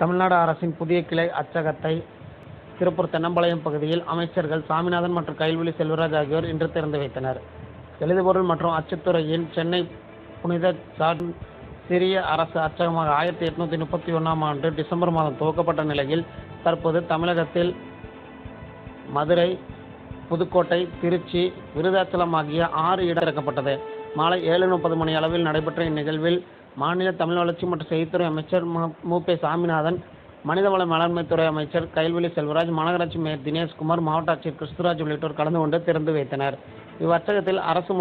தமிழ்நாடு அரசின் புதிய கிளை அச்சகத்தை திருப்பூர் தென்னம்பாளையம் பகுதியில் அமைச்சர்கள் சாமிநாதன் மற்றும் கைல்வெளி செல்வராஜ் ஆகியோர் இன்று திறந்து வைத்தனர். எழுதுபொருள் மற்றும் அச்சுத்துறையின் சென்னை புனித ஜார்ஜ் சிறிய அரசு அச்சகமாக 1831ஆம் ஆண்டு டிசம்பர் மாதம் துவக்கப்பட்ட நிலையில் தற்போது தமிழகத்தில் மதுரை, புதுக்கோட்டை, திருச்சி, விருதாச்சலம் ஆகிய 6 இடம் திறக்கப்பட்டது. மாலை 7:30 மணி அளவில் நடைபெற்ற இந்நிகழ்வில் மாநில தமிழ் வளர்ச்சி மற்றும் செய்தித்துறை அமைச்சர் மு.பெ. சாமிநாதன், மனிதவள மேலாண்மைத்துறை அமைச்சர் கைல்வெளி செல்வராஜ், மாநகராட்சி மேயர் தினேஷ்குமார், மாவட்ட ஆட்சியர் கிறிஸ்துராஜ் உள்ளிட்டோர் கலந்து கொண்டு திறந்து வைத்தனர். இவ்வச்சகத்தில் அரசு